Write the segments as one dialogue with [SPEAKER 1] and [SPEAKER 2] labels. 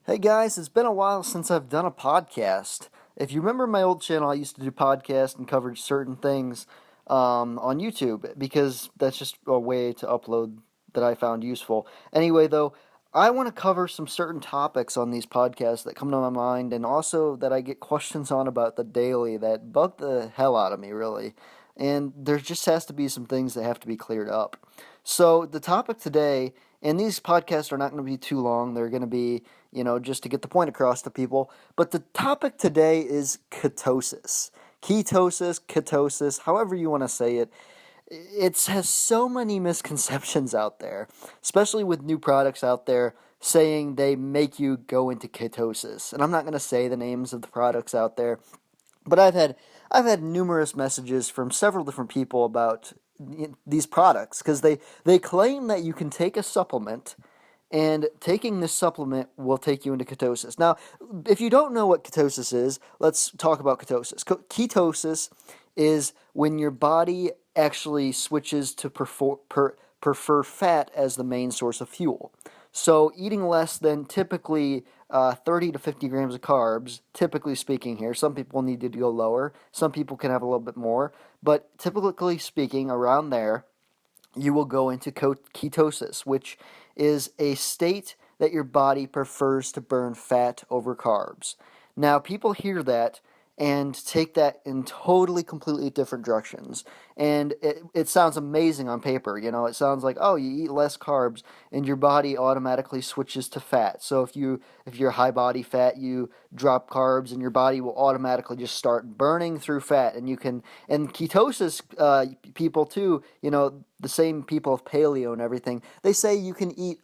[SPEAKER 1] Hey guys, it's been a while since I've done a podcast. If you remember my old channel, I used to do podcasts and covered certain things on YouTube because that's just a way to upload that I found useful. Anyway, though, I want to cover some certain topics on these podcasts that come to my mind and also that I get questions on about the daily that bug the hell out of me, really. And there just has to be some things that have to be cleared up. So, the topic today, and these podcasts are not going to be too long, they're going to be just to get the point across to people. But the topic today is ketosis. Ketosis, however you want to say it. It has so many misconceptions out there, especially with new products out there saying they make you go into ketosis. And I'm not going to say the names of the products out there, but I've had numerous messages from several different people about these products because they claim that you can take a supplement and taking this supplement will take you into ketosis. Now, if you don't know what ketosis is, let's talk about ketosis. Ketosis is when your body actually switches to prefer fat as the main source of fuel. So eating less than typically 30 to 50 grams of carbs, typically speaking here. Some people need to go lower. Some people can have a little bit more. But typically speaking, around there, you will go into ketosis, which is a state that your body prefers to burn fat over carbs. Now, people hear that and take that in totally, completely different directions. And it sounds amazing on paper. It sounds like, oh, you eat less carbs and your body automatically switches to fat. So if you're high body fat, you drop carbs and your body will automatically just start burning through fat. And ketosis people too, the same people of paleo and everything, they say you can eat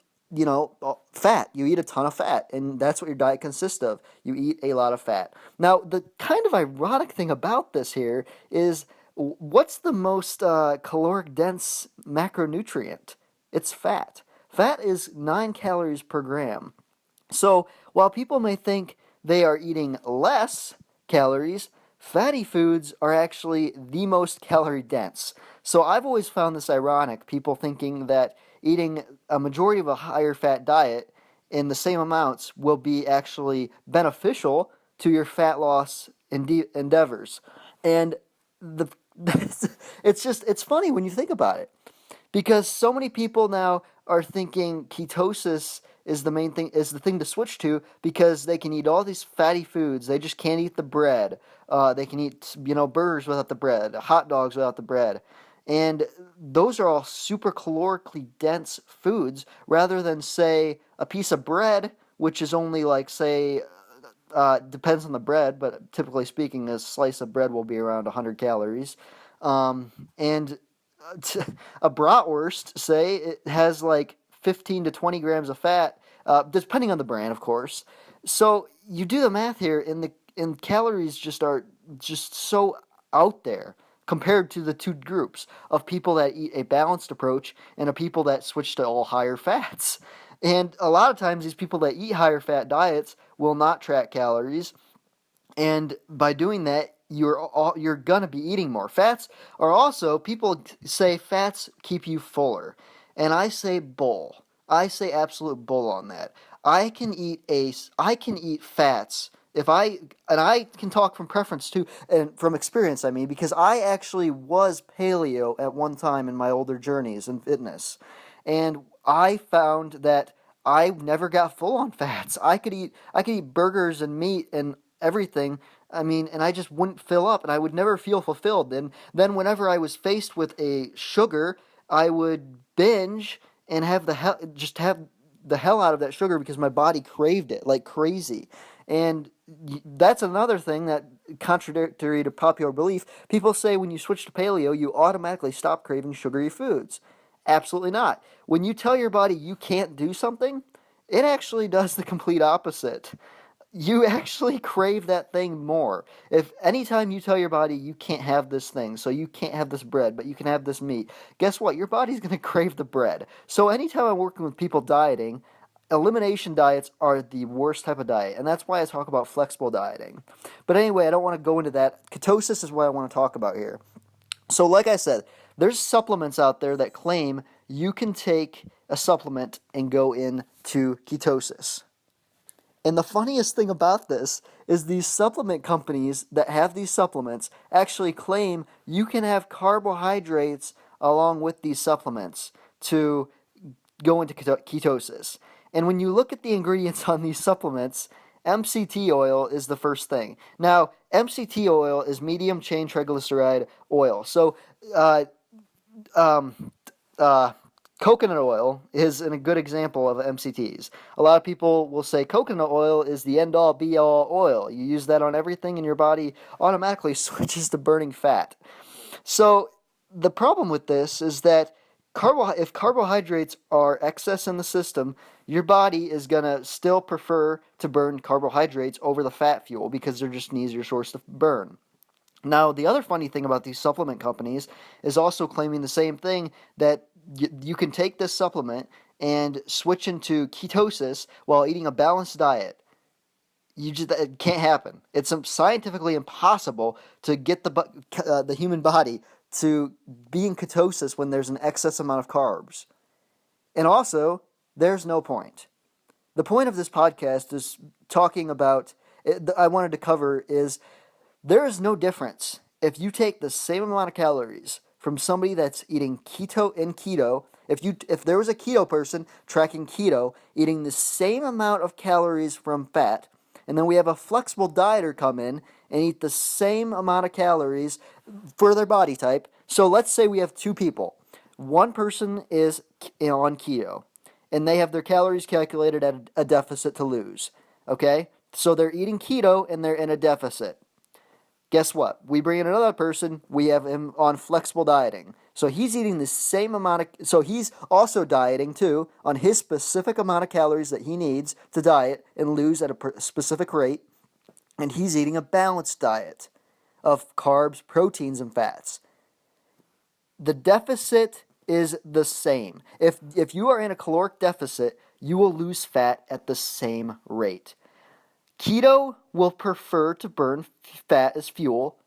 [SPEAKER 1] fat. You eat a ton of fat, and that's what your diet consists of. You eat a lot of fat. Now, the kind of ironic thing about this here is what's the most caloric dense macronutrient? It's fat. Fat is 9 calories per gram. So while people may think they are eating less calories, fatty foods are actually the most calorie dense. So I've always found this ironic, people thinking that eating a majority of a higher fat diet in the same amounts will be actually beneficial to your fat loss endeavors. And the it's funny when you think about it. Because so many people now are thinking ketosis is the thing to switch to because they can eat all these fatty foods. They just can't eat the bread. They can eat, burgers without the bread, hot dogs without the bread. And those are all super calorically dense foods rather than, say, a piece of bread, which is only like, say, depends on the bread, but typically speaking, a slice of bread will be around 100 calories. And a bratwurst, say, it has like 15 to 20 grams of fat, depending on the brand, of course. So you do the math here, and calories just are just so out there compared to the two groups of people that eat a balanced approach and a people that switch to all higher fats. And a lot of times, these people that eat higher fat diets will not track calories, and by doing that, you're gonna be eating more. Fats are also, people say fats keep you fuller, and I say bull. I say absolute bull on that. I can eat fats and I can talk from preference too, and from experience, I mean, because I actually was paleo at one time in my older journeys in fitness, and I found that I never got full on fats. I could eat burgers and meat and everything. I mean, and I just wouldn't fill up, and I would never feel fulfilled. And then whenever I was faced with a sugar, I would binge and have the hell out of that sugar because my body craved it like crazy. And that's another thing that contradictory to popular belief. People say when you switch to paleo, you automatically stop craving sugary foods. Absolutely not. When you tell your body you can't do something, it actually does the complete opposite. You actually crave that thing more. If anytime you tell your body you can't have this thing, so you can't have this bread, but you can have this meat, guess what? Your body's going to crave the bread. So anytime I'm working with people dieting, elimination diets are the worst type of diet, and that's why I talk about flexible dieting. But anyway, I don't want to go into that. Ketosis is what I want to talk about here. So like I said, there's supplements out there that claim you can take a supplement and go into ketosis. And the funniest thing about this is these supplement companies that have these supplements actually claim you can have carbohydrates along with these supplements to go into ketosis. And when you look at the ingredients on these supplements, MCT oil is the first thing. Now, MCT oil is medium chain triglyceride oil. So, uh, um, uh, coconut oil is a good example of MCTs. A lot of people will say coconut oil is the end all be all oil. You use that on everything, and your body automatically switches to burning fat. So the problem with this is that if carbohydrates are excess in the system, your body is going to still prefer to burn carbohydrates over the fat fuel because they're just an easier source to burn. Now, the other funny thing about these supplement companies is also claiming the same thing, that you can take this supplement and switch into ketosis while eating a balanced diet. It can't happen. It's scientifically impossible to get the human body to be in ketosis when there's an excess amount of carbs. And also, there's no point. The point of this podcast is talking about, I wanted to cover is, there is no difference if you take the same amount of calories from somebody that's eating keto. If there was a keto person tracking keto, eating the same amount of calories from fat, and then we have a flexible dieter come in and eat the same amount of calories for their body type. So let's say we have two people. One person is on keto, and they have their calories calculated at a deficit to lose. Okay? So they're eating keto and they're in a deficit. Guess what? We bring in another person, we have him on flexible dieting. So he's eating the same so he's also dieting too on his specific amount of calories that he needs to diet and lose at a specific rate. And he's eating a balanced diet of carbs, proteins, and fats. The deficit is the same. If you are in a caloric deficit, you will lose fat at the same rate. Keto will prefer to burn fat as fuel,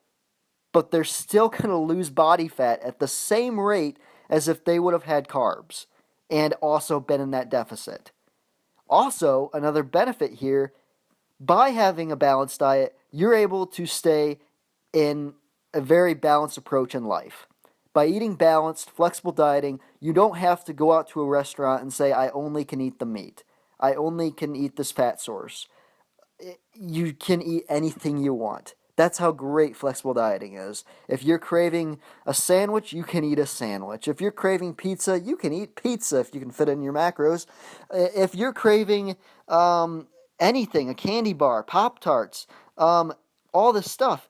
[SPEAKER 1] but they're still going to lose body fat at the same rate as if they would have had carbs and also been in that deficit. Also, another benefit here, by having a balanced diet, you're able to stay in a very balanced approach in life. By eating balanced, flexible dieting, you don't have to go out to a restaurant and say, I only can eat the meat. I only can eat this fat source. You can eat anything you want. That's how great flexible dieting is. If you're craving a sandwich, you can eat a sandwich. If you're craving pizza, you can eat pizza if you can fit it in your macros. If you're craving anything, a candy bar, Pop-Tarts, all this stuff,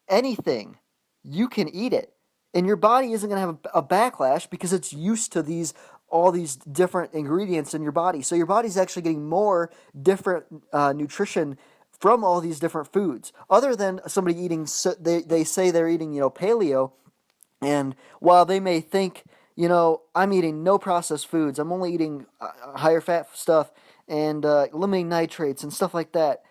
[SPEAKER 1] anything, you can eat it. And your body isn't going to have a backlash because it's used to all these different ingredients in your body. So your body's actually getting more different nutrition from all these different foods. Other than somebody eating, they say they're eating, paleo, and while they may think, I'm eating no processed foods, I'm only eating higher fat stuff and limiting nitrates and stuff like that.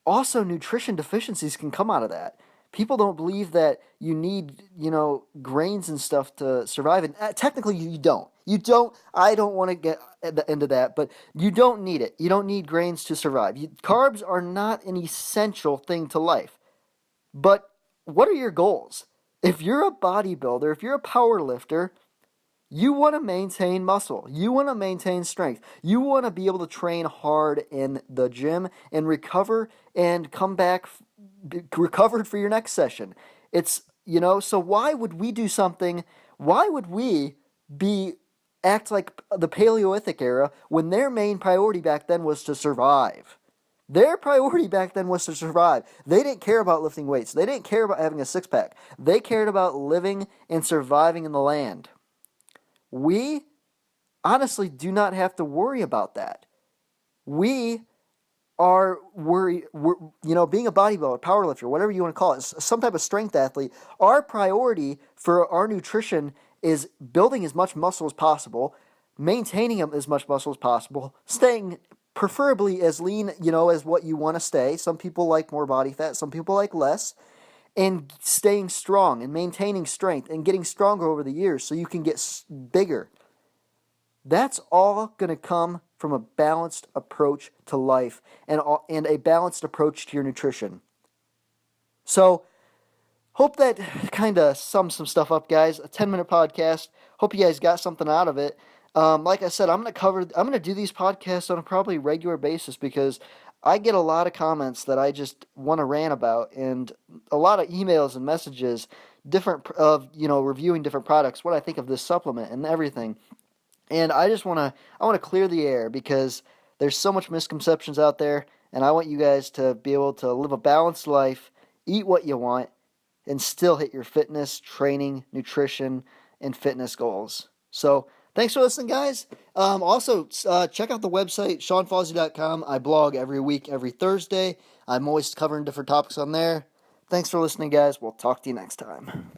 [SPEAKER 1] Also, nutrition deficiencies can come out of that. People don't believe that you need, grains and stuff to survive. And technically, you don't. You don't. I don't want to get into that, but you don't need it. You don't need grains to survive. Carbs are not an essential thing to life. But what are your goals? If you're a bodybuilder, if you're a power lifter, you want to maintain muscle. You want to maintain strength. You want to be able to train hard in the gym and recover and come back recovered for your next session. It's, so why would we do something? Why would we act like the Paleolithic era when their main priority back then was to survive? Their priority back then was to survive. They didn't care about lifting weights. They didn't care about having a six-pack. They cared about living and surviving in the land. We honestly do not have to worry about that. We are worried, being a bodybuilder, powerlifter, whatever you want to call it, some type of strength athlete, our priority for our nutrition is building as much muscle as possible, maintaining as much muscle as possible, staying preferably as lean, as what you want to stay. Some people like more body fat, some people like less. And staying strong and maintaining strength and getting stronger over the years so you can get bigger. That's all going to come from a balanced approach to life and a balanced approach to your nutrition. So, hope that kind of sums some stuff up, guys. A 10-minute podcast. Hope you guys got something out of it. Like I said, I'm gonna do these podcasts on a probably regular basis because I get a lot of comments that I just want to rant about, and a lot of emails and messages, reviewing different products, what I think of this supplement and everything. And I want to clear the air because there's so much misconceptions out there, and I want you guys to be able to live a balanced life, eat what you want, and still hit your fitness, training, nutrition, and fitness goals. So thanks for listening, guys. Check out the website, SeanFawzi.com. I blog every week, every Thursday. I'm always covering different topics on there. Thanks for listening, guys. We'll talk to you next time.